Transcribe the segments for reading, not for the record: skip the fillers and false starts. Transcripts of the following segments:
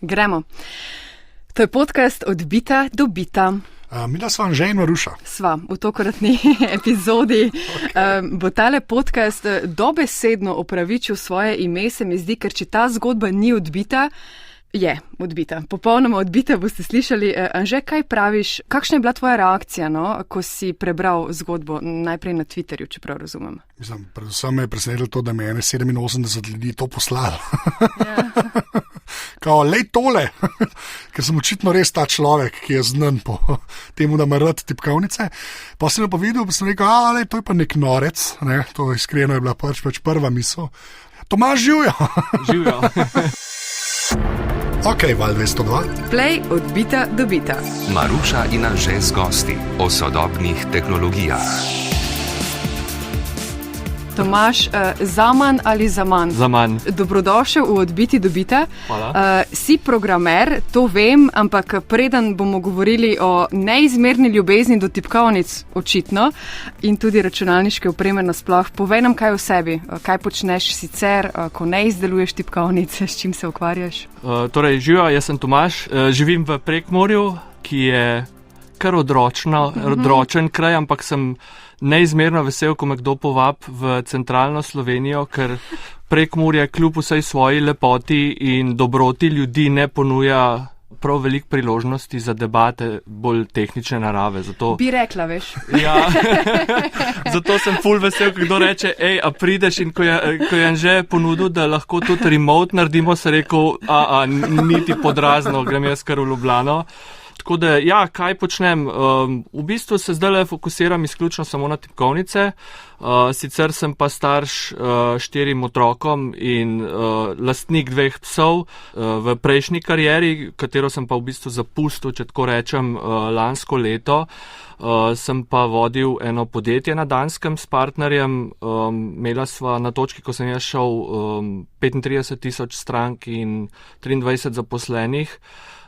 Gremo. To je podcast Od bita do bita. Midva sva Anže in Maruša. Sva, v tokratni epizodi bo tale podcast dobesedno opravičil svoje ime, se mi zdi, ker če ta zgodba ni odbita, je odbita. Popolnoma odbita, boste slišali. Anže, kaj praviš, kakšna je bila tvoja reakcija, ko si prebral zgodbo najprej na Twitterju, če prav razumem? Mislim, predvsem me je presenetilo to, da me je 87 ljudi to poslalo. Ja. Kao, lej tole, ker sem očitno res ta človek, ki je znan po temu, da ima rad tipkovnice. Pa sem jo pa videl, pa sem rekel, lej, to je pa nek norec, ne? To iskreno je bila pač prva misel. Tomaž, živjo! Živjo! Ok, Val 202. Play od bita do bita. Maruša in Anže z gosti o sodobnih tehnologijah. Tomaž, zaman ali zaman? Zaman. Dobrodošel v Odbiti do bita. Hvala. Si programer, to vem, ampak preden bomo govorili o neizmerni ljubezni do tipkovnic, očitno, in tudi računalniške opreme nasploh, povej nam kaj o sebi. Kaj počneš sicer, ko ne izdeluješ tipkovnice, s čim se ukvarjaš? Torej, živjo, jaz sem Tomaž, živim v Prekmurju, ki je kar odročen kraj, ampak sem neizmerno vesel, ko me kdo povab v centralno Slovenijo, ker Prekmurje kljub vsej svoji lepoti in dobroti ljudi ne ponuja prav veliko priložnosti za debate bolj tehnične narave. Zato, bi rekla, veš. Ja, zato sem ful vesel, ko kdo reče, a prideš, in ko je Anže ponudil, da lahko tudi remote naredimo, se rekel, niti podrazno, grem jaz kar v Ljubljano. Tako da, ja, kaj počnem? V bistvu se zdaj fokusiram izključno samo na tipkovnice, sicer sem pa starš 4 otrokom in lastnik 2 psov v prejšnji karieri, katero sem pa v bistvu zapustil, če tako rečem, lansko leto. Sem pa vodil eno podjetje na Danskem s partnerjem, imela sva na točki, ko sem jaz šel 35,000 strank in 23 zaposlenih,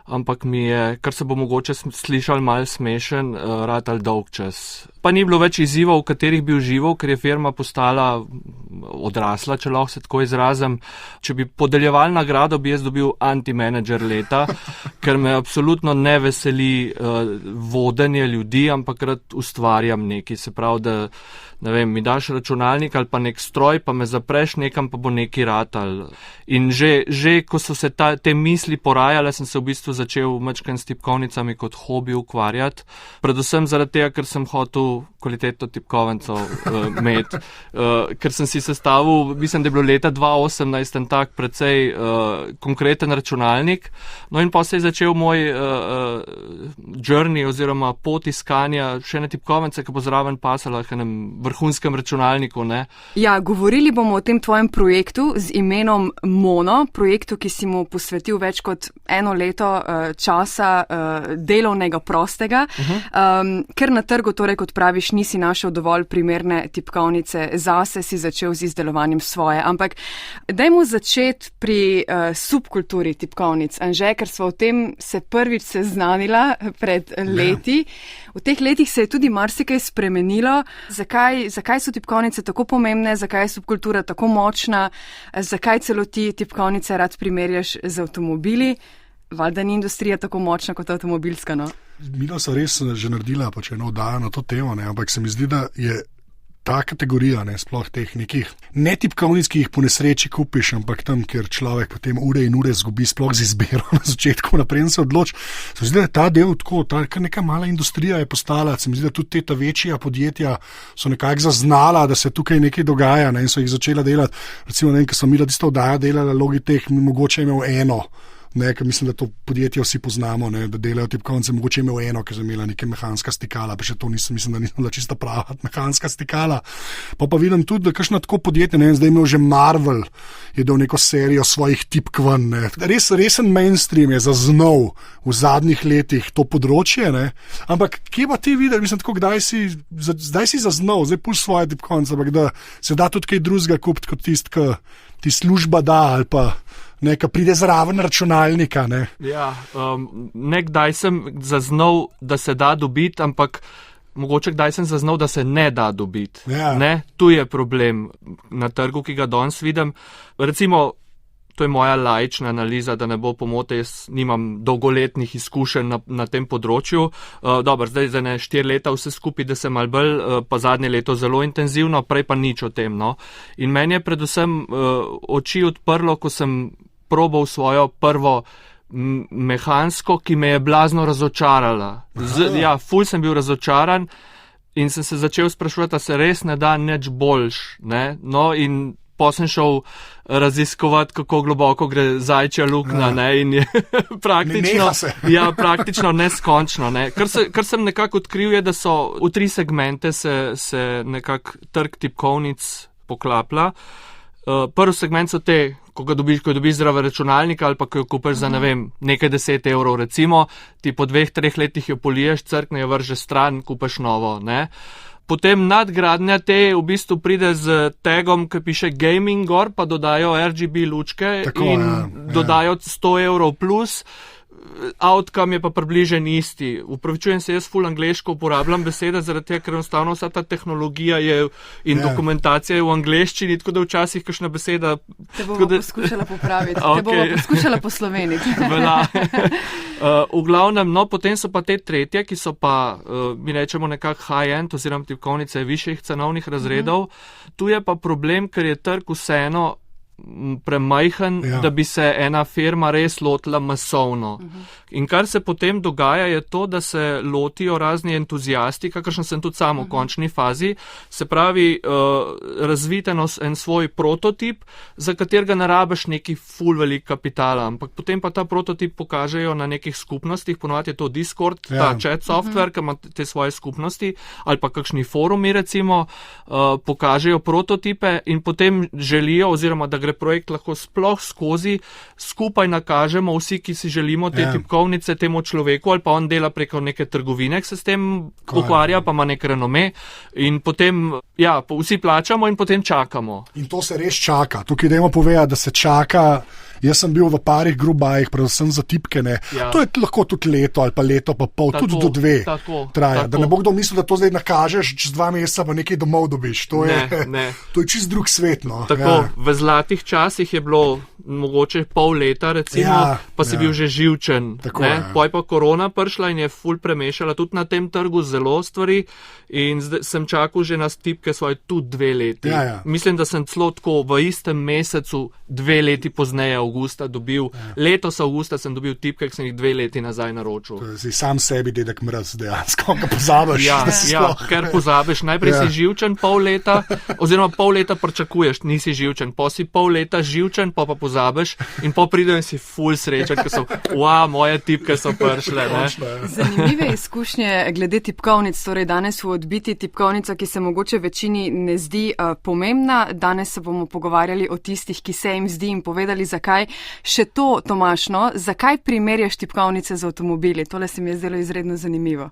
ampak mi je, kar se bo mogoče slišal malo smešen, ratal dolg čas. Pa ni bilo več izzivov, v katerih bi užival, ker je firma postala odrasla, če lahko se tako izrazim. Če bi podeljeval nagrado, bi jaz dobil anti-manager leta, ker me absolutno ne veseli vodenje ljudi, ampak rad ustvarjam nekaj. Se pravi, da ne vem, mi daš računalnik ali pa nek stroj, pa me zapreš nekam, pa bo nekaj ratal. In že ko so se te misli porajale, sem se v bistvu začel majčkeno s tipkovnicami kot hobi ukvarjati. Predvsem zaradi tega, ker sem hotel kvalitetno tipkovnico imeti. Ker sem si sestavil, mislim, da je bilo leta 2018 en tak precej konkreten računalnik. No in pa se je začel moj journey oziroma pot iskanja še ene tipkovnice, ki bo zraven pasala k enem vrhunskem računalniku, ne? Ja, govorili bomo o tem tvojem projektu z imenom Mono, projektu, ki si mu posvetil več kot 1 leto časa delovnega prostega, ker na trgu, torej kot praviš, nisi našel dovolj primerne tipkovnice zase, si začel z izdelovanjem svoje. Ampak dajmo začeti pri subkulturi tipkovnic. Anže, ker sva o tem se prvič seznanila pred leti. V teh letih se je tudi marsikaj spremenilo. Zakaj so tipkovnice tako pomembne, zakaj je subkultura tako močna, zakaj celo ti tipkovnice rad primerjaš z avtomobili? Valjda ni industrija tako močna kot avtomobilska, no? Midva so res že naredila pač eno oddajo na to temo, ne? Ampak se mi zdi, da je ta kategorija, ne, sploh teh nekih ne tipkovnic, ki jih po nesreči kupiš, ampak tam, kjer človek potem ure in ure zgubi sploh z izbiro na začetku, naprej se odloči. Se mi zdi, da je ta del tako, kar neka mala industrija je postala. Se mi zdi, da tudi ta večja podjetja so nekako zaznala, da se tukaj nekaj dogaja, ne, in so jih začela delati. Recimo, ne vem, ko sem imela tisto oddajo delala Logitech, mogoče imel eno. Ne, ker mislim, da to podjetje vsi poznamo, ne, da delajo tipkovnice, mogoče imel eno, ker sem imela neke mehanska stikala, pa še to mislim, da nisem bila čista prava mehanska stikala. Pa vidim tudi, da kakšno tako podjetje, ne, zdaj imel že Marvel, je dal neko serijo svojih tipkven, ne. Resen mainstream je zaznal v zadnjih letih to področje, ne. Ampak kje pa ti videl, mislim, tako, zdaj si zaznal, zdaj puš svoje tipkovnice, ampak da se da tudi kaj drugega kupiti kot ti služba da, ali pa neka pride zraven računalnika, ne. Ja, nekdaj sem zaznal, da se da dobiti, ampak mogoče kdaj sem zaznal, da se ne da dobiti. Ja. Ne? Tu je problem na trgu, ki ga danes vidim. Recimo, to je moja laična analiza, da ne bo pomote, jaz nimam dolgoletnih izkušenj na tem področju. Dobro, zdaj za 4 leta vse skupaj, da se malo bolj, pa zadnje leto zelo intenzivno, prej pa nič o tem. No. In meni je predvsem oči odprlo, ko sem probal svojo prvo mehansko, ki me je blazno razočarala. Ful sem bil razočaran in sem se začel sprašovati, da se res ne da nič boljš. Ne? No, in pa sem šel raziskovati, kako globoko gre zajčja luknja, ne, in je praktično neskončno. Ne. Kar sem nekako odkril je, da so v 3 segmente se nekako trg tipkovnic poklaplja. Prvi segment so te, ko dobiš zdrav računalnik ali pa ko jo kupiš za, ne vem, nekaj 10 evrov, recimo, ti po 2-3 letih jo poliješ, crkne jo vržeš stran, kupiš novo, ne. Potem nadgradnja te v bistvu pride z tagom, ki piše gaming gor, pa dodajo RGB lučke. Tako, in dodajo 100 evrov plus. Outcome je pa približen isti. Upravičujem se, jaz ful angleško uporabljam besede, zaradi tega, ker enostavno vsa ta tehnologija je in dokumentacija je v angleščini, tako da včasih kakšna beseda... Te bomo poskušala popraviti, te bomo poskušala posloveniti. V glavnem, no, potem so pa te tretje, ki so pa, mi rečemo nekako high-end, oziroma tipkovnice višjih cenovnih razredov. Tu je pa problem, ker je trg vseeno premajhen, da bi se ena firma res lotila masovno. In kar se potem dogaja je to, da se lotijo razni entuzijasti, kakršen sem tudi sam v končni fazi, se pravi razvite en svoj prototip, za katerega ne rabiš neki ful velik kapitala, ampak potem pa ta prototip pokažejo na nekih skupnostih, ponovadi je to Discord, ta chat software, ki ima te svoje skupnosti, ali pa kakšni forumi recimo, pokažejo prototipe in potem želijo, oziroma da gre projekt lahko sploh skozi, skupaj nakažemo vsi, ki si želimo te tipkovnice temu človeku, ali pa on dela preko neke trgovine, ki se s tem ukvarja, pa ima nek renome in potem, vsi plačamo in potem čakamo. In to se res čaka. Tukaj dajmo povedati, da se čaka. Jaz sem bil v parih grubajih, predvsem za tipkene. To je lahko tudi leto ali pa leto pa pol, tudi do 2 traja. Da ne bo kdo mislil, da to zdaj nakažeš, čez 2 meseca pa nekaj domov dobiš. To je čist drug svet. No. Tako, v zlatih časih je bilo mogoče pol leta, recimo, pa si bil že živčen. Poj pa korona prišla in je ful premešala tudi na tem trgu zelo stvari in sem čakal že na tipke svoje tudi 2 leti. Mislim, da sem celo tako v istem mesecu 2 leti pozneje avgusta dobil, letos avgusta sem dobil tipke, ki sem jih 2 leti nazaj naročil. Zdaj sam sebi dedek mraz dejansko, ko pozabiš. Ker pozabiš, najprej si živčen pol leta, oziroma pol leta pričakuješ, nisi živčen, pa si pol leta živčen, pa pozabiš in pa pridejo in si ful srečen, ker so, moje tipke so prišle. Zanimive izkušnje glede tipkovnic, torej danes v odbiti tipkovnica, ki se mogoče večini ne zdi pomembna, danes se bomo pogovarjali o tistih, ki se jim zdi in povedali, zakaj. Še to, Tomaž, zakaj primerjaš tipkovnice z avtomobili? Tole se mi je zdelo izredno zanimivo.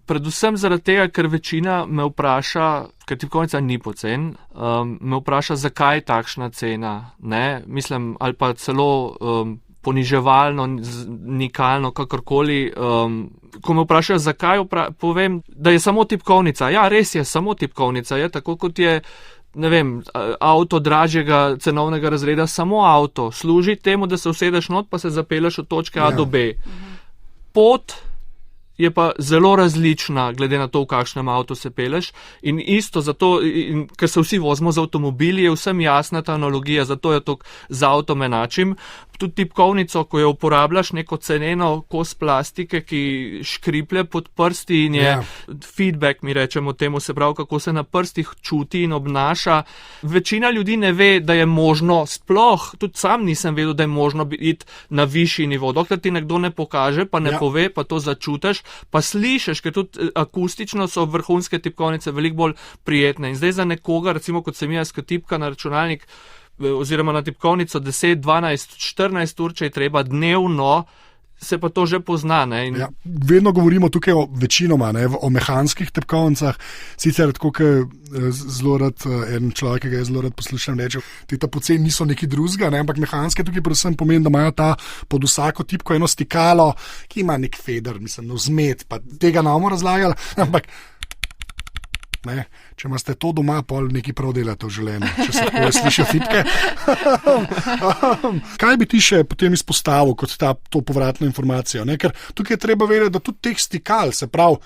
Predvsem zaradi tega, ker večina me vpraša, ker tipkovnica ni pocen, me vpraša, zakaj takšna cena, ne? Mislim, ali pa celo poniževalno, nikalno, kakorkoli. Ko me vprašajo, zakaj, povem, da je samo tipkovnica. Ja, res je, samo tipkovnica je, tako kot je, ne vem, avto dražjega cenovnega razreda, samo avto. Služi temu, da se usedeš not, pa se zapelješ od točke A do B. Pot je pa zelo različna, glede na to, v kakšnem avtu se peleš. In isto zato, ker se vsi vozimo z avtomobili, je vsem jasna ta analogija, zato je to z avtom enačim. Tudi tipkovnico, ko jo uporabljaš, neko ceneno kos plastike, ki škriplje pod prsti in je feedback, mi rečemo temu, se pravi, kako se na prstih čuti in obnaša. Večina ljudi ne ve, da je možno, sploh, tudi sam nisem vedel, da je možno iti na višji nivo. Dokler ti nekdo ne pokaže, pa ne pove, pa to začutiš, pa slišiš, ker tudi akustično so vrhunske tipkovnice veliko bolj prijetne. In zdaj za nekoga, recimo kot sem jaz, ki tipka na računalnik, oziroma na tipkovnico 10, 12, 14 ur, če je treba dnevno, se pa to že pozna. Vedno govorimo tukaj večinoma o mehanskih tipkovnicah, sicer tako, zelo rad en človek, ki ga je zelo rad poslušam, reče, ta poceni niso neki drugega, ampak mehanske tukaj predvsem pomeni, da imajo ta pod vsako tipko eno stikalo, ki ima nek feder, mislim, vzmet, pa tega ne bomo razlagali, ampak Ne? Če imate to doma, pol nekaj prav delate v življenju, če se tako slišijo fitke. Kaj bi ti še potem izpostavil kot to povratno informacijo? Ne? Ker tukaj je treba vedeti, da tudi teh stikal, se pravi,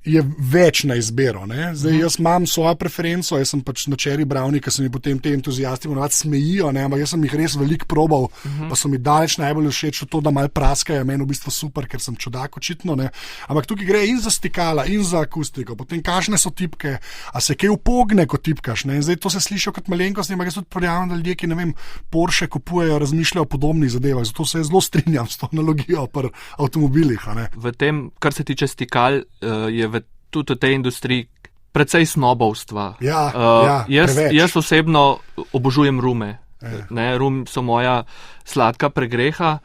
je več na izbiro. Ne? Zdaj, jaz imam svojo preferenco, jaz sem pač na Cherry Brownie, ki se mi potem te entuzijasti smejijo, ne? Ampak jaz sem jih res veliko probal, pa so mi daleč najbolj všeč to, da malo praskajo, meni v bistvu super, ker sem čudak očitno. Ne? Ampak tukaj gre in za stikala, in za akustiko, potem kakšne so tipke, a se kaj upogne, ko tipkaš. Ne? In zdaj to se sliši kot malenkost, ampak jaz tudi verjamem, da ljudje, ki ne vem, Porsche kupujejo, razmišljajo o podobnih zadevah, zato se zelo strinjam s to analogijo pri avtomobilih. Ne? V tem, kar se tiče stikal, je tudi v tej industriji precej snobovstva. Jaz osebno obožujem rume. Rum so moja sladka pregreha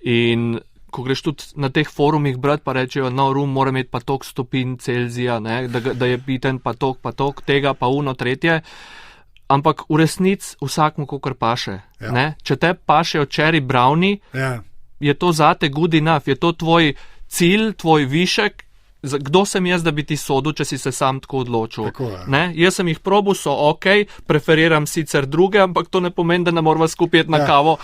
in ko greš tudi na teh forumih brati, pa rečejo, no, rum mora imeti pa toliko stopinj Celzija, da je piten pa toliko, tega pa uno tretje. Ampak v resnici vsakmu kakor paše. Če te pašejo Cherry Brownie, je to zate good enough, je to tvoj cilj, tvoj višek. Kdo sem jaz, da bi ti sodil, če si se sam tako odločil? Jaz sem jih probal, so ok, preferiram sicer druge, ampak to ne pomeni, da ne morava skupaj na kavo,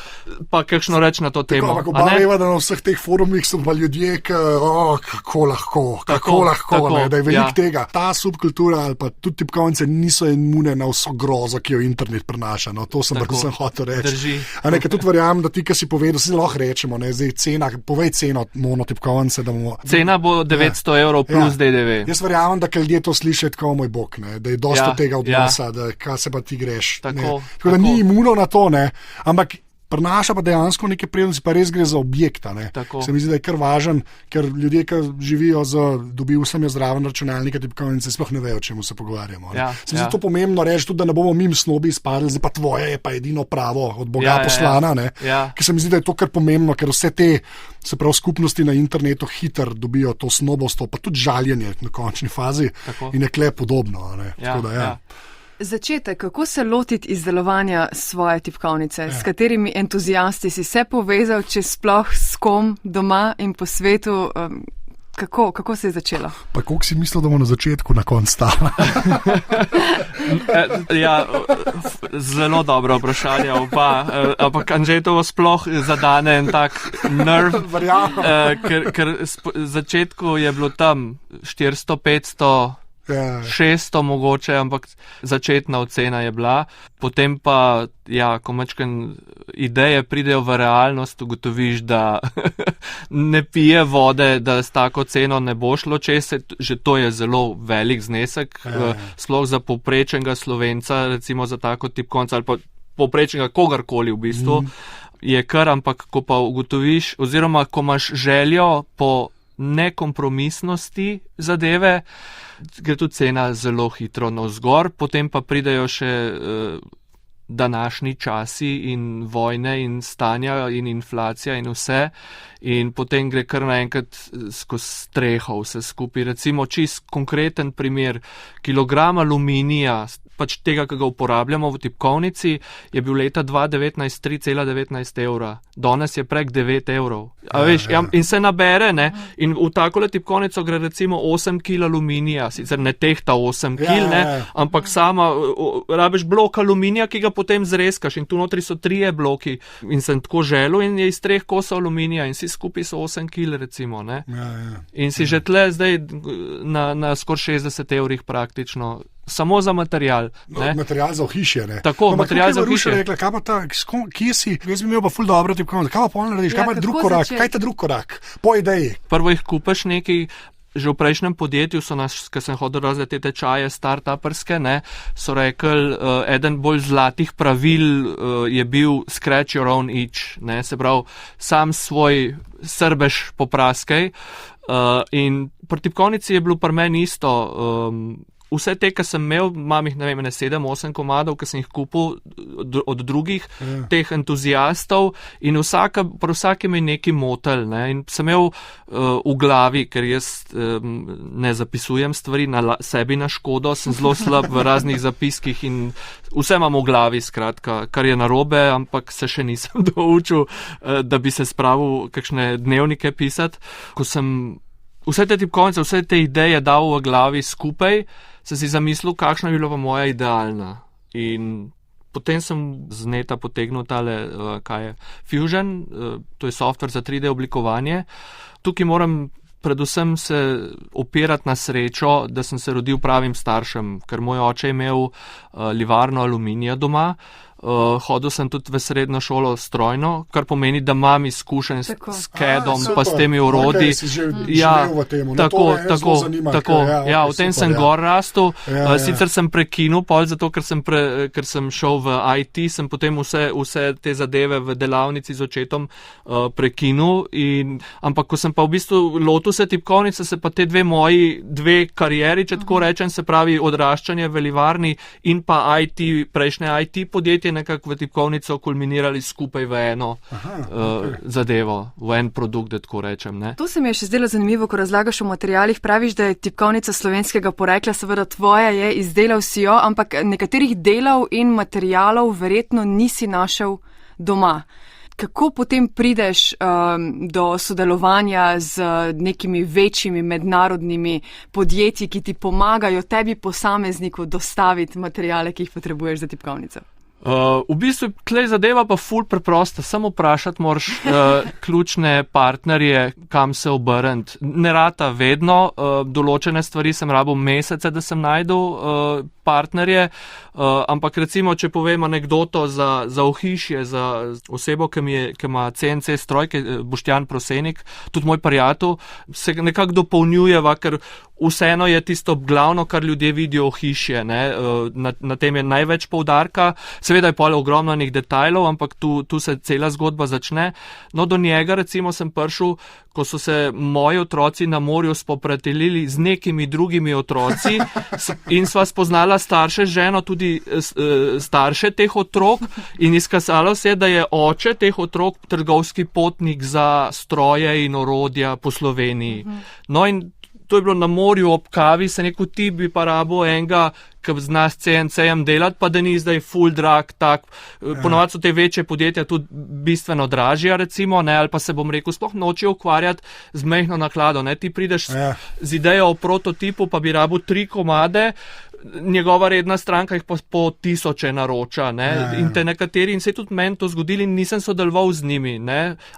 pa kakšno reč na to temo. Ampak oba veva, da na vseh teh forumih so pa ljudje, kako lahko, da je veliko tega. Ta subkultura ali pa tudi tipkovnice niso imune na vso grozo, ki jo internet prenaša. No, to sem hotel reči. Tudi verjamem, da ti, ki si povedal, si lahko rečemo, zdaj cena, povej ceno monotipkovnice. Cena bo 900 evrov plus DDV. Jaz verjamem, da ljudje to slišijo tako, moj bog, da je dosta tega odnosa, da kaj se pa ti greš. Tako da ni imuno na to, ampak prinaša pa dejansko neke prednosti, pa res gre za objekta. Se mi zdi, da je kar važen, ker ljudje, ki živijo dobijo vsem zraven računalnika, tipkovnice, sploh ne vejo, o čemu se pogovarjamo. Se mi zdi to pomembno reči tudi, da ne bomo mim snobi izpadli, zdaj pa tvoje je pa edino pravo od Boga poslana. Ker se mi zdi, da je to kar pomembno, ker vse te se prav skupnosti na internetu hitro dobijo to snobovstvo, pa tudi žaljenje na končni fazi in je kle podobno. Začetek, kako se lotiti izdelovanja svoje tipkovnice, s katerimi entuzijasti si se povezal, če sploh s kom doma in po svetu, kako se je začelo? Pa koliko si mislil, da bomo na začetku, na koncu stala? Zelo dobro vprašanje oba, ampak Anžetovo sploh zadane en tak nerv, ker začetku je bilo tam 400, 500, 600 mogoče, ampak začetna ocena je bila. Potem pa, ko mačken ideje pridejo v realnost, ugotoviš, da ne pije vode, da s tako ceno ne bo šlo čez, že to je zelo velik znesek, sploh za povprečnega Slovenca, recimo za tako tipkovnico ali pa povprečnega kogarkoli v bistvu, je kar, ampak ko pa ugotoviš, oziroma ko imaš željo po nekompromisnosti zadeve, gre tudi cena zelo hitro navzgor, potem pa pridejo še današnji časi in vojne in stanja in inflacija in vse in potem gre kar naenkrat skozi streho vse skupaj. Recimo čist konkreten primer, kilogram aluminija, pač tega, ki ga uporabljamo v tipkovnici, je bil leta 2019 3,19 evra. Danes je prek 9 evrov. In se nabere, in v takole tipkovnico gre recimo 8 kg aluminija, sicer ne tehta 8 kg, ampak sama rabiš blok aluminija, ki ga potem zreskaš in tu notri so 3 bloki in sem tako želel in je iz 3 kosov aluminija in si skupaj so 8 kg recimo. In si že tle zdaj na skoraj 60 evrih praktično. Samo za material. Material za ohišje. Tako, material za ohišje. Rekla, kaj pa ta, kje si? Jaz bi imel pa ful dobro tipkovnico. Kaj pa polno narediš? Kaj pa drug korak? Kaj je ta drug korak? Po ideji. Prvo jih kupaš nekaj. Že v prejšnjem podjetju so nas, ko sem hodil razred te tečaje startuperske, so rekli, eden bolj zlatih pravil je bil scratch your own itch. Se pravi, sam svoj srbeš popraskaj. In pri tipkovnici je bilo pri meni isto. Vse te, ki sem imel, imam jih, 7-8 komadov, ki sem jih kupil od drugih teh entuzijastov in pri vsakem je neki motel. In sem imel v glavi, ker jaz ne zapisujem stvari na sebi na škodo, sem zelo slab v raznih zapiskih in vse imam v glavi, skratka, kar je narobe, ampak se še nisem doučil, da bi se spravil kakšne dnevnike pisati. Ko sem vse te tipkovnice, vse te ideje dal v glavi skupaj, sem si zamislil, kakšna bi bila pa moja idealna. In potem sem z neta potegnil tale, kaj je Fusion, to je software za 3D oblikovanje. Tukaj moram predvsem se opirati na srečo, da sem se rodil pravim staršem, ker moj oče je imel livarno aluminija doma. Hodil sem tudi v srednjo šolo strojno, kar pomeni, da imam izkušenj s CAD-om, pa s temi orodji. V tem sem gor rastel. Sicer sem prekinul, zato ker sem šel v IT, sem potem vse te zadeve v delavnici z očetom prekinul. Ampak ko sem pa v bistvu lotil se tipkovnice, se pa te dve karieri, če tako rečem, se pravi odraščanje v livarni in pa prejšnje IT podjetje, nekako v tipkovnico kulminirali skupaj v eno zadevo, v en produkt, da tako rečem. Ne? To se mi je še zdelo zanimivo, ko razlagaš o materialih. Praviš, da je tipkovnica slovenskega porekla, seveda tvoja je, izdelal si jo, ampak nekaterih delov in materialov verjetno nisi našel doma. Kako potem prideš do sodelovanja z nekimi večjimi mednarodnimi podjetji, ki ti pomagajo tebi posamezniku dostaviti materiale, ki jih potrebuješ za tipkovnico? V bistvu tlej zadeva pa ful preprosta, samo vprašati moraš ključne partnerje, kam se obrniti. Ne rata vedno, določene stvari sem rabil mesece, da sem najdel partnerje, ampak recimo, če povem anekdoto za ohišje, za osebo, ki ima CNC stroj, Boštjan Prosenik, tudi moj prijatelj, se nekako dopolnjujeva, ker vseeno je tisto glavno, kar ljudje vidijo ohišje, na tem je največ poudarka, seveda je pole ogromno enih detajlov, ampak tu se cela zgodba začne. No, do njega recimo sem prišel, ko so se moji otroci na morju spoprijateljili z nekimi drugimi otroci in sva spoznala starše z ženo, tudi starše teh otrok in izkazalo se je, da je oče teh otrok trgovski potnik za stroje in orodja po Sloveniji. No in to je bilo na morju ob kavi, se neko ti bi pa rabo enega, ki zna s CNC-jem delati, pa da ni zdaj full drag, tak. Ponovadi so te večje podjetja tudi bistveno dražja, recimo, ali pa se bom rekel, sploh noče ukvarjati z majhno naklado. Ti prideš z idejo o prototipu, pa bi rabo 3 komade, njegova redna stranka jih po 1000 naroča, in te nekateri, in se je tudi meni to zgodili, in nisem sodeloval z njimi,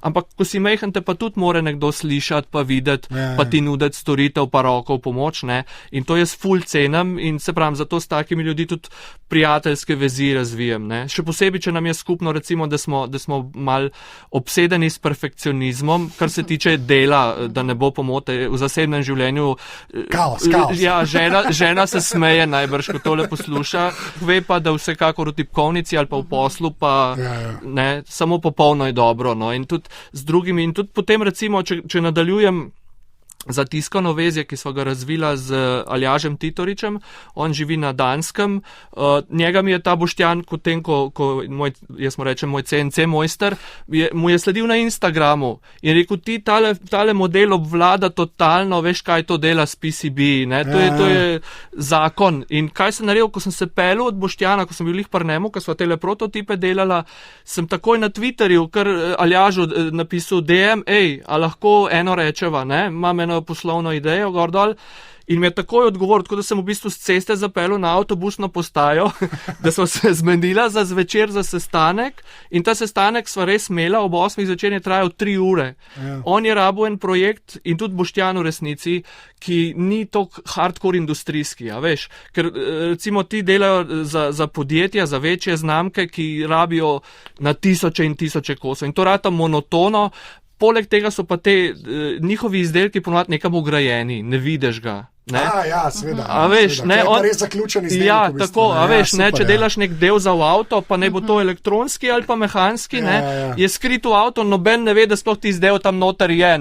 ampak ko si majhen, te pa tudi mora nekdo slišati, pa videti, pa ti nuditi storitev, pa roko v pomoč, in to jaz ful cenim in se pravim, zato s takimi ljudi tudi prijateljske vezi razvijem, Še posebej, če nam je skupno, recimo, da smo mal obsedeni s perfekcionizmom, kar se tiče dela, da ne bo pomote v zasebnem življenju. Kaos. Ja, žena se smeje najbrž, ko tole posluša, ve pa, da vsekakor v tipkovnici ali pa v poslu, pa samo popolno je dobro. In tudi z drugimi, in tudi potem recimo, če nadaljujem za tiskano vezje, ki smo ga razvila z Aljažem Titoričem, on živi na Danskem, njega mi je ta Boštjan, jaz mu rečem moj CNC mojster, mu je sledil na Instagramu in rekel, ti tale model obvlada totalno, veš, kaj to dela s PCB, to je zakon. In kaj sem naredil, ko sem se pelil od Boštjana, ko sem bil lih prnemu, ko sva tele prototipe delala, sem takoj na Twitterju, kar Aljažu napisal DM, a lahko eno rečeva, imam eno poslovno idejo, gor dol, in mi je takoj odgovoril, tako da sem v bistvu z ceste zapeljal na avtobusno postajo, da sva se zmenila za zvečer za sestanek in ta sestanek sva res imela, ob 8 zvečer je trajal 3 ure. On je rabil en projekt in tudi Boštjan v resnici, ki ni toliko hardcore industrijski, veš, ker recimo ti delajo za podjetja, za večje znamke, ki rabijo na tisoče in tisoče kosov in to rata monotono. Poleg tega so pa te njihovi izdelki ponovadi nekam ugrajeni, ne vidiš ga. Seveda. A veš, to je pa res zaključen izdelek. Ja, tako, če delaš nek del za v avto, pa ne bo to elektronski ali pa mehanski, je skrit v avto, noben ne ve, da sploh ti del tam noter je,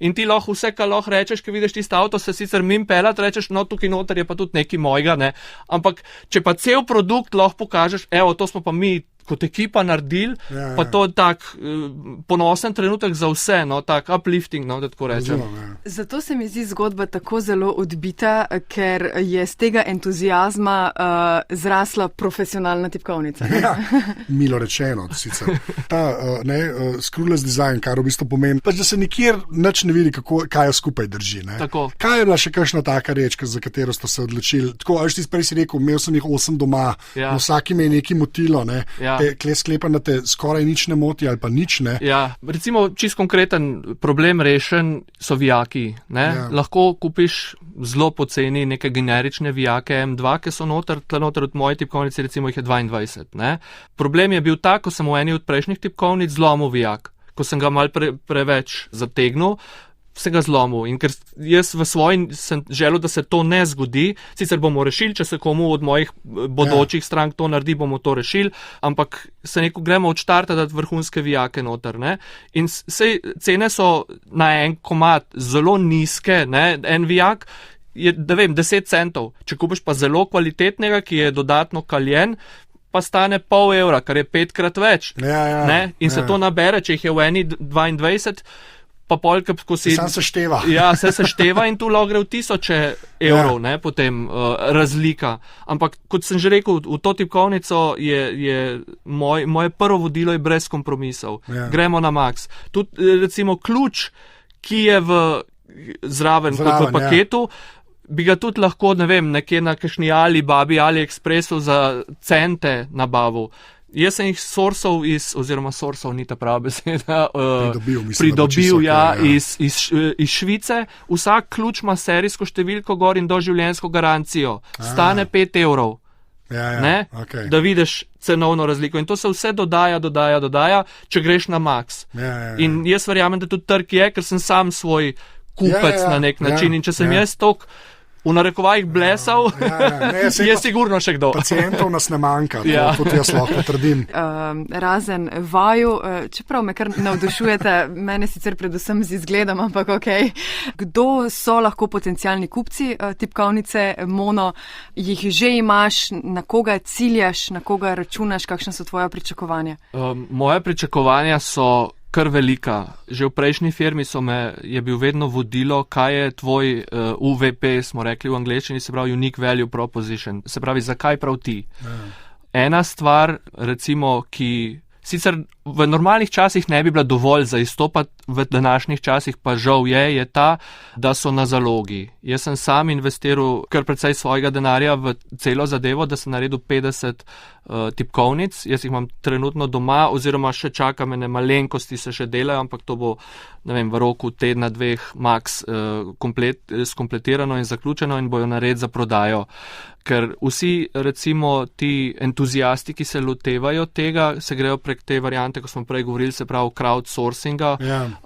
in ti lahko vse, kar lahko rečeš, ko vidiš tisto avto, se sicer mim pelat, rečeš, no, tukaj noter je pa tudi nekaj mojega, ampak če pa cel produkt lahko pokažeš, evo, to smo pa mi kot ekipa naredili, pa to tak ponosen trenutek za vse, no, tak uplifting, no, da tako rečem. Zato se mi zdi zgodba tako zelo odbita, ker je z tega entuzijazma zrasla profesionalna tipkovnica. Ja, milo rečeno, sicer. Ta screwless design, kar v bistvu pomeni, pač, da se nikjer nič ne vidi, kaj jo skupaj drži. Ne? Kaj je bila še kakšna taka reč, za katero ste se odločili? Tako, až ti prej si rekel, imel sem jih 8 doma, ja. Vsaki me je nekaj motilo, ne? Ja. Kle sklepam, da te skoraj nič ne moti ali pa nič ne. Ja, recimo čist konkreten problem rešen so vijaki. Ne? Ja. Lahko kupiš zelo poceni neke generične vijake M2, ki so noter od moje tipkovnice, recimo jih je 22. Ne? Problem je bil ta, ko sem v eni od prejšnjih tipkovnic zlomil vijak. Ko sem ga mal preveč zategnil, se ga zlomil. In ker jaz v svoji sem želel, da se to ne zgodi, sicer bomo rešili, če se komu od mojih bodočih strank to naredi, bomo to rešili, ampak se neko gremo od štarta dati vrhunske vijake noter. Ne? In sej cene so na en komad zelo nizke, ne? En vijak je, da vem, 10 centov. Če kupiš pa zelo kvalitetnega, ki je dodatno kaljen, pa stane pol evra, kar je 5-krat več. Ne? In se to nabere, če jih je v eni 22, pa polk, ko si... Sam sešteva. Ja, se sešteva in tu lahko gre v 1000 evrov, ne, potem razlika. Ampak, kot sem že rekel, v to tipkovnico je moje prvo vodilo je brez kompromisov. Ja. Gremo na max. Tudi, recimo, ključ, ki je zraven kot v paketu, bi ga tudi lahko, ne vem, nekje na kakšni AliExpressu za cente nabavil. Jaz sem jih sorsal ni ta prava beseda, pridobil iz Švice. Vsak ključ ima serijsko številko gor in doživljenjsko garancijo. Stane 5 evrov. Okay. Da vidiš cenovno razliko. In to se vse dodaja, če greš na max. In jaz verjamem, da tudi trg je, ker sem sam svoj kupec na nek način. In če sem jaz toliko v narekovajih blesal, je sigurno še kdo. Pacientov nas ne manjka, to jaz lahko potrdim. Razen vaju, čeprav me kar navdušujete, mene sicer predvsem z izgledom, ampak okej. Kdo so lahko potencialni kupci tipkovnice Mono? Jih že imaš, na koga ciljaš, na koga računaš, kakšne so tvoja pričakovanja? Moje pričakovanja so kar velika. Že v prejšnji firmi je bil vedno vodilo, kaj je tvoj UVP, smo rekli v angleščini, se pravi Unique Value Proposition. Se pravi, zakaj prav ti? Ena stvar, recimo, ki sicer v normalnih časih ne bi bila dovolj za izstopati, v današnjih časih pa žal je ta, da so na zalogi. Jaz sem sam investiral kar precej svojega denarja v celo zadevo, da sem naredil 50 tipkovnic. Jaz jih imam trenutno doma, oziroma še čakam, ene malenkosti se še delajo, ampak to bo, ne vem, v roku tedna, 2 max skompletirano in zaključeno in bojo nared za prodajo. Ker vsi, recimo, ti entuzijasti, ki se lotevajo tega, se grejo prek te variante, ko smo prej govorili, se pravi crowdsourcinga,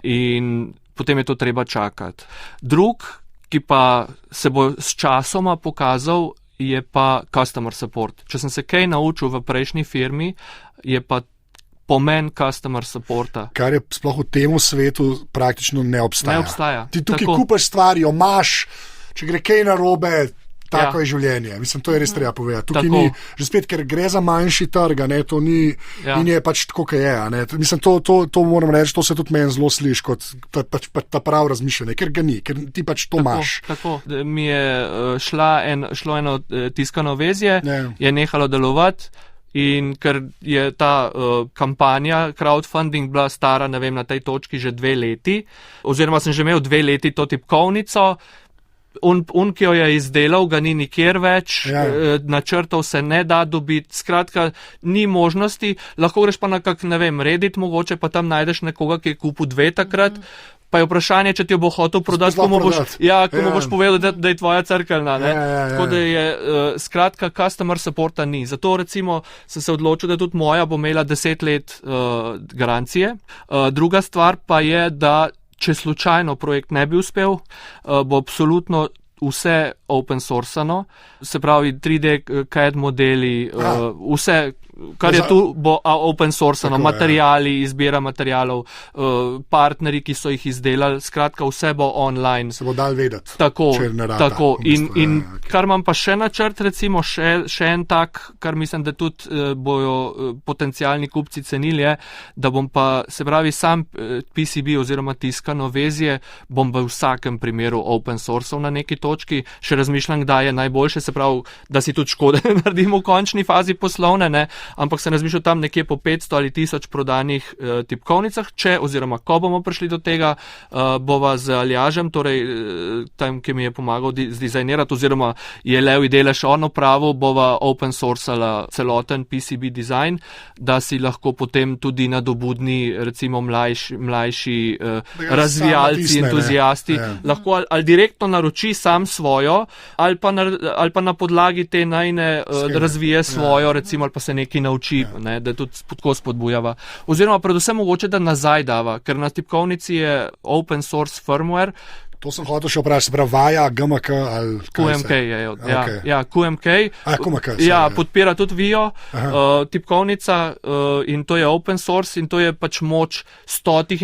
in potem je to treba čakati. Drug, ki pa se bo s časoma pokazal, je pa customer support. Če sem se kaj naučil v prejšnji firmi, je pa pomen customer supporta. Kar je sploh v tem svetu praktično ne obstaja. Ne obstaja. Ti tukaj kupaš stvari, jo imaš, če gre kaj narobe, tako je življenje. Mislim, to je res treba povedati. Tukaj ni, že spet, ker gre za manjši trg, ne, to ni, in je pač tako, kaj je. Ne. Mislim, to moram reči, to se tudi meni zelo sliši kot ta prav razmišljanje, ker ga ni, ker ti pač to imaš. Tako. Mi je šlo eno tiskano vezje, je nehalo delovati, in ker je ta kampanja crowdfunding bila stara, ne vem, na tej točki že 2 leti, oziroma sem že imel 2 leti to tipkovnico, ki jo je izdelal, ga ni nikjer več, načrtov se ne da dobiti, skratka, ni možnosti, lahko greš pa na kak, ne vem, Reddit mogoče, pa tam najdeš nekoga, ki je kupil 2 takrat, pa je vprašanje, če ti jo bo hotel prodati, komu boš povedal, da je tvoja crkvena, ne? Tako da je, skratka, customer supporta ni. Zato, recimo, sem se odločil, da tudi moja bo imela 10 let garancije. Druga stvar pa je, da če slučajno projekt ne bi uspel, bo absolutno vse open sourcano, se pravi 3D CAD modeli, vse kar je tu, bo open source, materijali, izbira materijalov, partnerji, ki so jih izdelali, skratka, vse bo online. Se bo dal vedeti. Tako. In kar imam pa še načrt, recimo, še en tak, kar mislim, da tudi bojo potencialni kupci cenili, je, da bom pa, se pravi, sam PCB oziroma tiskano vezje, bom v vsakem primeru open sourceov na neki točki. Še razmišljam, kdaj je najboljše, se pravi, da si tudi škode naredimo v končni fazi poslovne, ne? Ampak se razmišljam tam nekje po 500 ali 1000 prodanih tipkovnicah, oziroma ko bomo prišli do tega, bova z Aljažem, torej tam, ki mi je pomagal zdizajnirati, oziroma je Levi delež on opravil, bova open sourcala celoten PCB design, da si lahko potem tudi nadobudni, recimo mlajši razvijalci, entuzijasti, lahko ali direktno naroči sam svojo, ali pa na podlagi te najne razvije svojo, recimo, ali pa se nekaj nauči, ne, da tudi tako spodbujava. Oziroma, predvsem mogoče, da nazaj dava, ker na tipkovnici je open source firmware. To sem hotel še vprašati, se pravi Vaja, GMK ali QMK je, QMK. QMK. Podpira tudi Vio, tipkovnica, in to je open source in to je pač moč stotih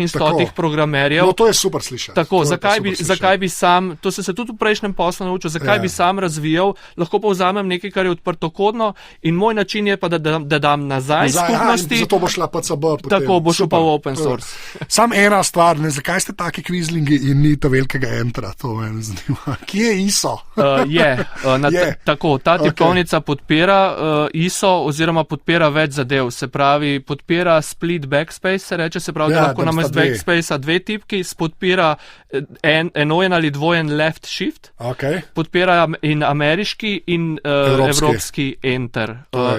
programerjev. No, to je super slišati. Tako, zakaj bi sam, to sem se tudi v prejšnjem poslu naučil, zakaj bi sam razvijal, lahko pa vzamem nekaj, kar je odprtokodno in moj način je pa, da dam nazaj skupnosti. Zato bo šla PCB. Tako, bo šel pa v open source. Sam ena stvar, zakaj ste taki kvizlingi in ni ta velikega entra, to me zanima. Kje je ISO? Tako, ta tipkovnica podpira ISO oziroma podpira več zadev, se pravi, podpira split backspace, se reče, se pravi, da lahko namesto backspacea dve tipki, podpira enojen ali dvojen left shift, podpira in ameriški in evropski enter.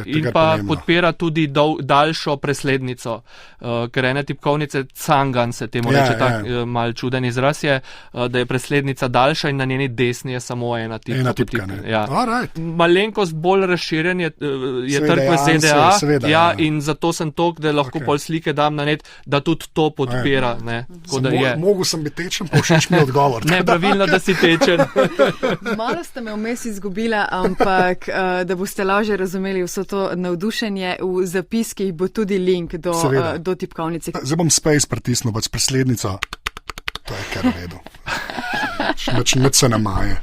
In pa podpira tudi daljšo preslednico, ker ene tipkovnice Cangan se temu reče, tak mal čuden izraz je, da je preslednica daljša in na njeni desni je samo ena tipka. Malenkost bolj razširjen je trg v ZDA, in zato sem tok, da lahko pol slike dam na net, da tudi to podpira. Mogu sem biti tečen, pa všeč mi odgovor. Ne, pravilno, da si tečen. Malo ste me vmes izgubila, ampak da boste lažje razumeli vso to navdušenje, v zapiskih bo tudi link do tipkovnice. Zdaj bom space pritisnil, pač preslednico. To je kar redu. Nič se namaje.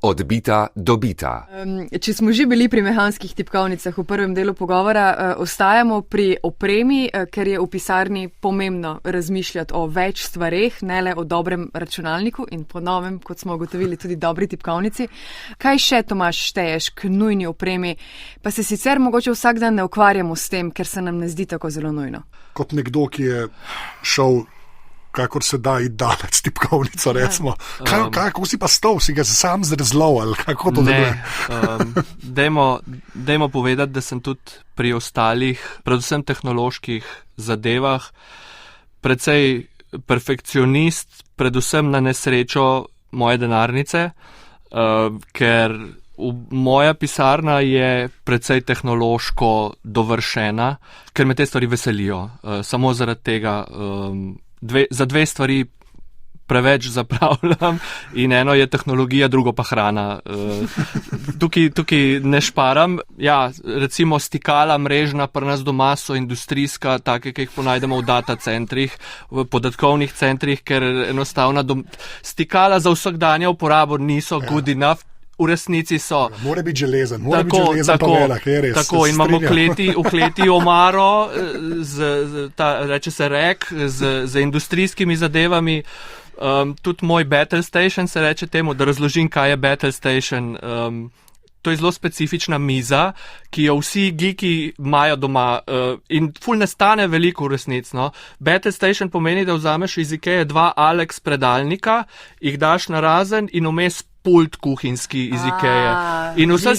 Odbita, dobita. Če smo že bili pri mehanskih tipkovnicah v prvem delu pogovora, ostajamo pri opremi, ker je v pisarni pomembno razmišljati o več stvareh, ne le o dobrem računalniku in po novem, kot smo ugotovili, tudi dobri tipkovnici. Kaj še, Tomaž, šteješ k nujni opremi, pa se sicer mogoče vsak dan ne ukvarjamo s tem, ker se nam ne zdi tako zelo nujno? Kot nekdo, ki je šel kakor se da iti dalec tipkovnico, recimo. Kako si pa stov, si ga sam zrezlov, ali kako to deluje? Dajmo povedati, da sem tudi pri ostalih, predvsem tehnoloških zadevah, precej perfekcionist, predvsem na nesrečo moje denarnice, ker moja pisarna je precej tehnološko dovršena, ker me te stvari veselijo. Samo zaradi tega za dve stvari preveč zapravljam in eno je tehnologija, drugo pa hrana. Tukaj ne šparam. Ja, recimo stikala mrežna pri nas doma so industrijska, take, ki jih ponajdemo v data centrih, v podatkovnih centrih, ker enostavno stikala za vsakdanje uporabo niso good enough. V resnici so. Mora biti železen, pa vela, kaj je res. Tako, in imamo v kleti omaro, reče se rek, z industrijskimi zadevami. Tudi moj Battle Station se reče temu, da razložim, kaj je Battle Station. To je zelo specifična miza, ki jo vsi geeki imajo doma in ful ne stane veliko v resnici. No. Battle Station pomeni, da vzameš iz Ikee 2 Alex predalnika, jih daš na razen in vmes pult kuhinjski iz Ikeje. In vse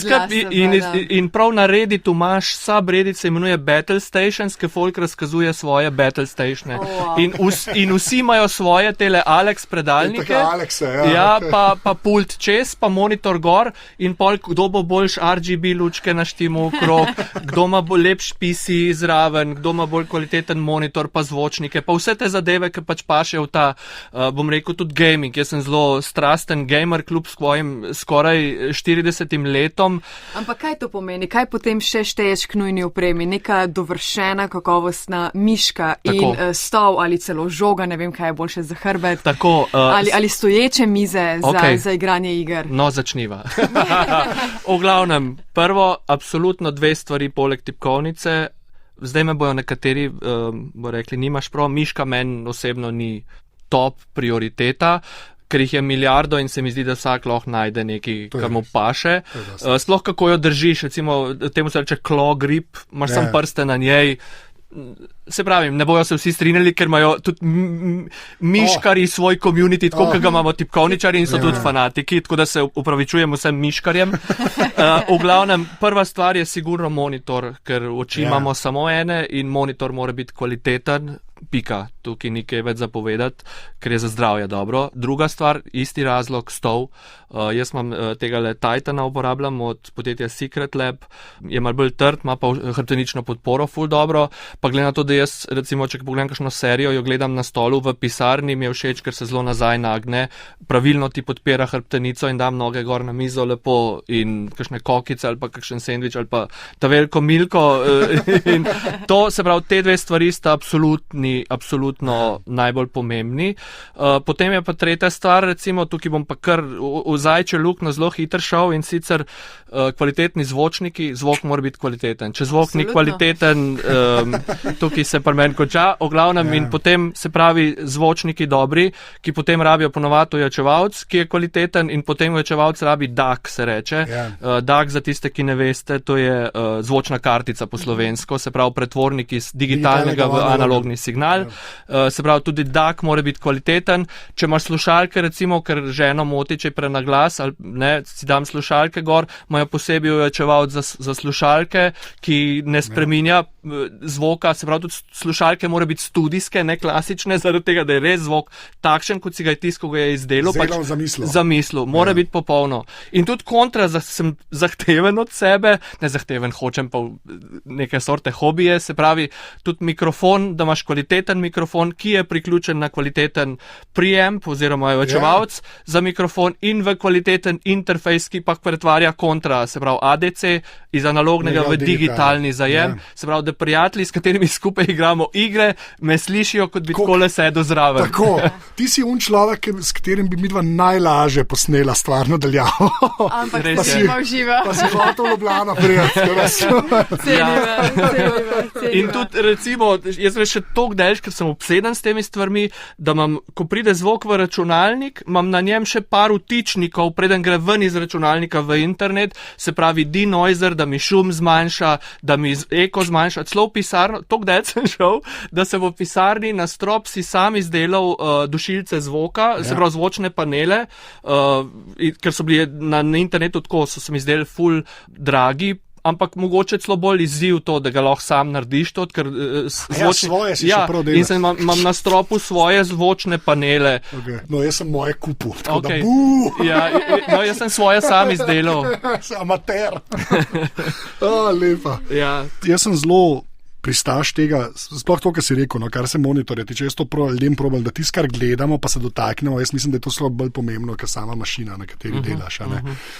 in prav na Redditu imaš subreddit, se imenuje Battle Stations, ki folk razkazuje svoje Battle Statione. In vsi imajo svoje tele Alex predalnike. Pa pult čez, pa monitor gor in pol, kdo bo boljš RGB lučke naštimo okrog, kdo ima bolj lepš PC zraven, kdo ima bolj kvaliteten monitor, pa zvočnike, pa vse te zadeve, ki pač pašejo v ta, bom rekel, tudi gaming. Jaz sem zelo strasten gamer, kljub svojim skoraj 40 letom. Ampak kaj to pomeni? Kaj potem še šteješ k nujni opremi? Neka dovršena, kakovostna miška in stol ali celo žoga, ne vem, kaj je boljše za hrbet. Tako, ali stoječe mize za igranje iger. No, začniva. V glavnem, prvo, absolutno 2 stvari poleg tipkovnice. Zdaj me bojo nekateri bo rekli, nimaš prav, miška meni osebno ni top prioriteta, ker jih je milijardo in se mi zdi, da vsak lahko najde nekaj, kar mu paše. Sploh kako jo držiš, recimo temu se reče claw grip, imaš sam prste na njej. Se pravi, ne bojo se vsi strinjali, ker imajo tudi miškari svoj community, tako kot ga imamo tipkovničari in so tudi fanatiki, tako da se upravičujem vsem miškarjem. V glavnem, prva stvar je sigurno monitor, ker oči imamo samo ene in monitor mora biti kvaliteten, pika, tukaj ni kaj več zapovedati, ker je za zdravje dobro. Druga stvar, isti razlog, stol. Jaz imam tegale Titana uporabljam od podjetja Secret Lab, je malo bolj trd, ima pa hrbtenično podporo ful dobro, pa glede na to, da jaz, recimo, če pogledam kakšno serijo, jo gledam na stolu v pisarni, mi je všeč, ker se zelo nazaj nagne, pravilno ti podpira hrbtenico in dam noge gor na mizo lepo in kakšne kokice ali pa kakšen sendvič ali pa ta veliko milko in to, se pravi, te 2 stvari sta absolutno najbolj pomembni. Potem je pa tretja stvar, recimo, tukaj bom pa kar v zajče luknjo zelo hitro šel in sicer kvalitetni zvočniki, zvok mora biti kvaliteten. Če zvok ni kvaliteten, tukaj se pri meni konča, v glavnem in potem se pravi zvočniki dobri, ki potem rabijo ponovati ojačevalc, ki je kvaliteten in potem ojačevalc rabi DAC, se reče. DAC, za tiste, ki ne veste, to je zvočna kartica po slovensko, se pravi pretvornik iz digitalnega v analogni signal. Se pravi, tudi DAC mora biti kvaliteten. Če imaš slušalke, recimo, ker ženo moti, če je prenaglas, ali ne, si dam slušalke gor, imajo posebej ojačevalc za slušalke, ki ne spreminja zvoka, se pravi, tudi slušalke mora biti studijske, ne klasične, zaradi tega, da je res zvok takšen, kot si ga je tisto, ko ga je izdelal. Zamislil. Mora biti popolno. In tudi kontra, sem zahteven od sebe, ne zahteven, hočem pa neke sorte hobije, se pravi, tudi mikrofon, da imaš kvaliteten mikrofon, ki je priključen na kvaliteten preamp oziroma ojačevalc za mikrofon in v kvaliteten interfejs, ki pa pretvarja kontra, se pravi ADC iz analognega v digitalni zajem, se pravi, da prijatelji, s katerimi skupaj igramo igre, me slišijo, kot bi takole sedel zraven. Tako, ti si človek, s katerim bi midva najlažje posnela stvar nadaljavo. Ampak res je. Pa si hotel Ljubljano prijeti. Cenjiva. In tudi, recimo, jaz veš še toliko delž, ker sem obseden s temi stvarmi, da imam, ko pride zvok v računalnik, imam na njem še par vtičnikov, preden gre ven iz računalnika v internet, se pravi denoiser, da mi šum zmanjša, da mi eko zmanjša, celo v pisarno, toliko delj sem šel, da se v pisarni na strop si sam izdelal dušilce zvoka, se pravi zvočne panele, ker so bili na internetu tako, so se mi zdeli ful dragi, ampak mogoče celo bolj izziv to, da ga lahko sam narediš to, ker svoje si še prav delaš. In imam na stropu svoje zvočne panele. Okay. No, jaz sem moje kupil, tako okay. Da jaz sem svoje sam izdelal. Amater. Lepa. Ja. Jaz sem zelo pristaš tega, sploh to, kar si rekel, no, kar se monitorja tiče, jaz to ljudem probam, da tisto, kar gledamo, pa se dotaknemo, jaz mislim, da je to slabo bolj pomembno, kot sama mašina, na kateri delaš.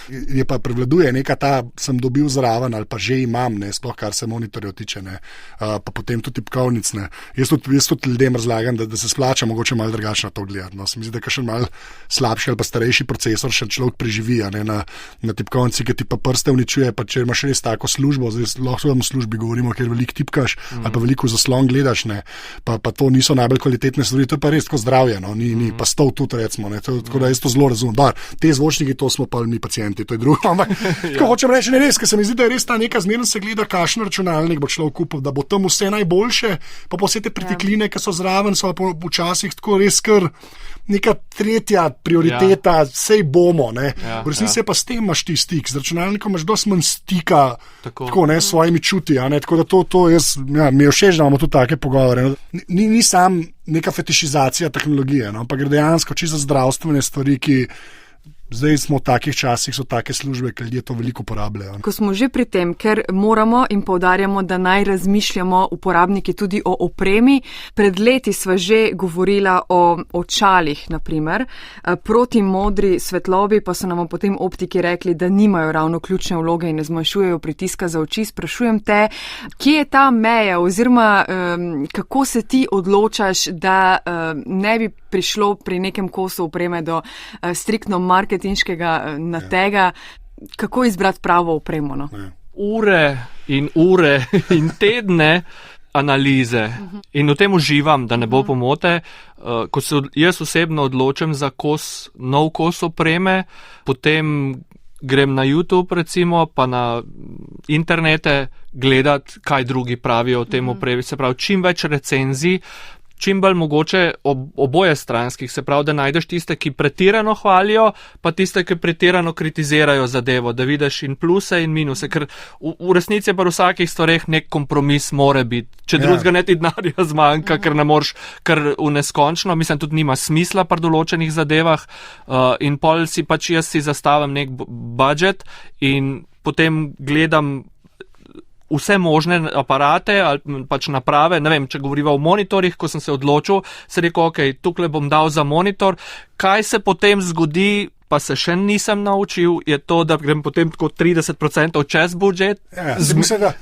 Je pa prevladuje neka ta, sem dobil zraven ali pa že imam, ne, sploh kar se monitorja tiče, ne, pa potem tudi tipkovnic, ne. Jaz tudi ljudem razlagam, da se splača mogoče malo drugačno to gledati. No. Se mi zdi, da je kakšen malo slabši ali pa starejši procesor še človek preživi, ne, na tipkovnici, ki ti pa prste uničuje, pa če imaš res tako službo, zdaj lahko v službi govorimo, ker veliko tipkaš, ali pa veliko zaslon gledaš, ne, pa to niso najbolj kvalitetne stvari, to je pa res tako zdravje, no, ni pa stol tudi, recimo, ne, tako da jaz to zelo razumem. Te zvočniki, to smo pa mi pacienti, to je drugo, ampak tako hočem reči, ne res, ker se mi zdi, da je res ta neka zmerno se gleda, kakšen računalnik bo človek kupil, da bo tam vse najboljše, pa vse te pritikline, ki so zraven, so pa včasih tako res kar neka tretja prioriteta, sej bomo, ne. V resnici pa s tem imaš ti stik, z računalnikom imaš dosti manj stika, tako, ne, s svojimi čuti, ne, tako da to jaz, mi je všeč, da imamo tudi take pogovore. Ni sam neka fetišizacija tehnologije, no, ampak gre dejansko čisto za zdravstvene stvari, ki Zdaj smo v takih časih, so take službe, ki ljudje to veliko uporabljajo. Ko smo že pri tem, ker moramo in poudarjamo, da naj razmišljamo uporabniki tudi o opremi, pred leti sva že govorila o očalih, naprimer, proti modri svetlobi pa so nam potem optiki rekli, da nimajo ravno ključne vloge in ne zmanjšujejo pritiska za oči. Sprašujem te, kje je ta meja oziroma kako se ti odločaš, da ne bi prišlo pri nekem kosu opreme do striktno marketinškega natega, kako izbrati pravo opremo? No? Ure in tedne analize in v tem uživam, da ne bo pomote. Ko se jaz osebno odločim za nov kos opreme, potem grem na YouTube recimo, pa na internete gledati, kaj drugi pravijo o tem opremi. Se pravi, čim več recenzij, čim bolj mogoče oboje stranskih, se pravi, da najdeš tiste, ki pretirano hvalijo, pa tiste, ki pretirano kritizirajo zadevo, da vidiš in pluse in minuse, ker v resnici je pa v vsakih stvareh nek kompromis more biti. Če drugega ne ti denarja zmanjka, ker ne moreš kar v neskončno, mislim, tudi nima smisla pri določenih zadevah in pol si pač jaz si zastavim nek budžet in potem gledam vse možne aparate ali pač naprave, ne vem, če govoriva o monitorjih, ko sem se odločil, se rekel, ok, tukaj bom dal za monitor, kaj se potem zgodi, pa se še nisem naučil, je to, da grem potem tako 30% čez budžet,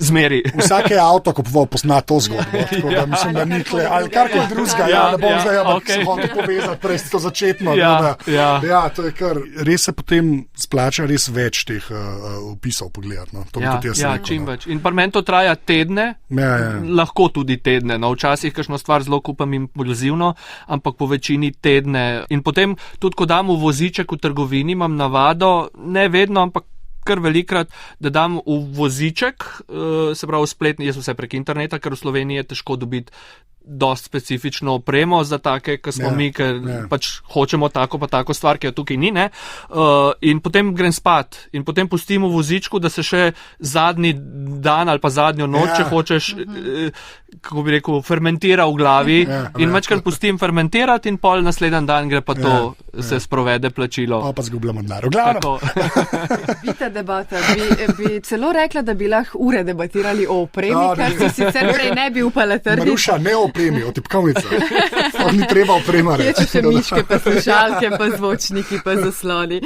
zmeri. Vsake avto, ko pozna to zgodbo, tako da mislim, da nikle, ali karkoli drugega, ne bom zdaj, ampak se hotel povezati, prej to začetno. Ja, to je kar, res se potem splača res več teh opisov pogledati. No. Čim več. In par meni to traja tedne, lahko tudi tedne, no, včasih kakšno stvar zelo kupam impulzivno, ampak po večini tedne. In potem tudi, ko dam v voziček v trgovini, imam navado, ne vedno, ampak kar velikrat, da dam v voziček, se pravi spletni, jaz vse prek interneta, ker v Sloveniji je težko dobiti dosti specifično opremo za take, ki smo mi, ker pač hočemo tako pa tako stvar, ki jo tukaj ni, ne? In potem grem spat in potem pustim v vozičku, da se še zadnji dan ali pa zadnjo noč, če hočeš, kako bi rekel, fermentira v glavi in večkrat pustim fermentirati in pol naslednji dan gre pa to, se sprovede plačilo. Pa zgubljamo denar. Bita debata. Bi celo rekla, da bi lahko ure debatirali o opremi, kar si sicer prej ne bi upala trditi. Maruša, ne o opremi, o tipkovnici. Ni treba oprema reči. Kje še miške, pa slušalke, pa zvočniki, pa zasloni.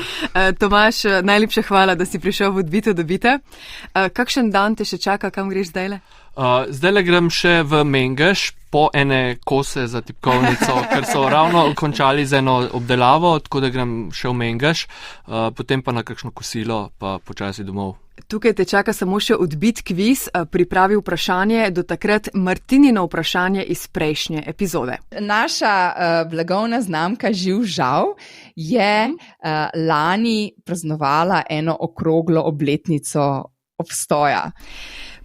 Tomaž, najlepša hvala, da si prišel v Odbito do Bite. Kakšen dan te še čaka, kam greš zdajle? Zdajle grem še v Mengeš po ene kose za tipkovnico, ker so ravno končali z eno obdelavo, tako da grem še v Mengeš, potem pa na kakšno kosilo, pa počasi domov. Tukaj te čaka samo še odbit kviz, pripravi vprašanje, do takrat Martinino vprašanje iz prejšnje epizode. Naša blagovna znamka Živ Žav je lani praznovala eno okroglo obletnico obstoja.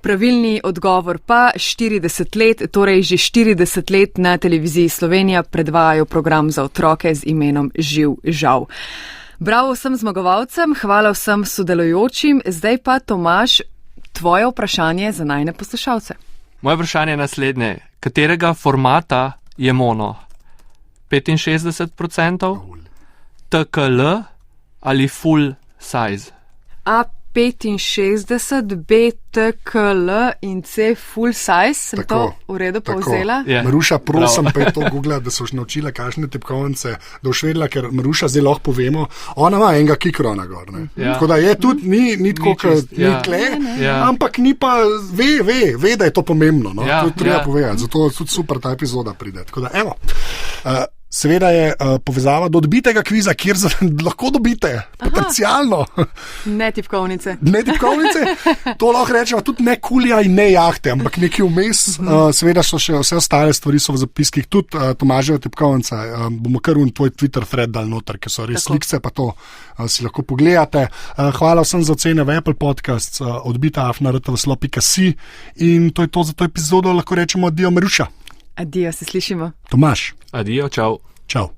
Pravilni odgovor pa 40 let, torej že 40 let na televiziji Slovenija predvajajo program za otroke z imenom Živ Žav. Bravo vsem zmagovalcem, hvala vsem sodelujočim, zdaj pa Tomaž, tvoje vprašanje za najine poslušalce. Moje vprašanje je naslednje, katerega formata je mono? 65%, TKL ali full size? A65, B, TKL in C full size, sem to v redu povzela? Maruša, prosim, pa je to googla, da so už naučila kakšne tipkovnice, da boš vedela, ker Maruša zdaj lahko povemo, ona ima enega kikrona gor, ne. Tako da je tudi, ni tako, kot ni tle, ampak ni pa, ve, da je to pomembno, no, to je treba povedati, zato tudi super ta epizoda pride. Tako da, evo, seveda je povezava do odbitega kviza, kjer lahko dobite potencialno. Ne tipkovnice. Ne tipkovnice, to lahko rečemo tudi ne kulija in ne jahte, ampak nekaj vmes. Seveda so še vse ostale stvari so v zapiskih, tudi Tomaževa tipkovnica. Bomo kar v tvoj Twitter thread dal noter, ker so res slikce, pa to si lahko pogledate. Hvala vsem za ocene v Apple Podcasts, odbita@rtvslo.si in to je to za to epizodo, lahko rečemo adijo Maruša. Adijo, se slišimo. Tomaž. Adijo, čau. Čau.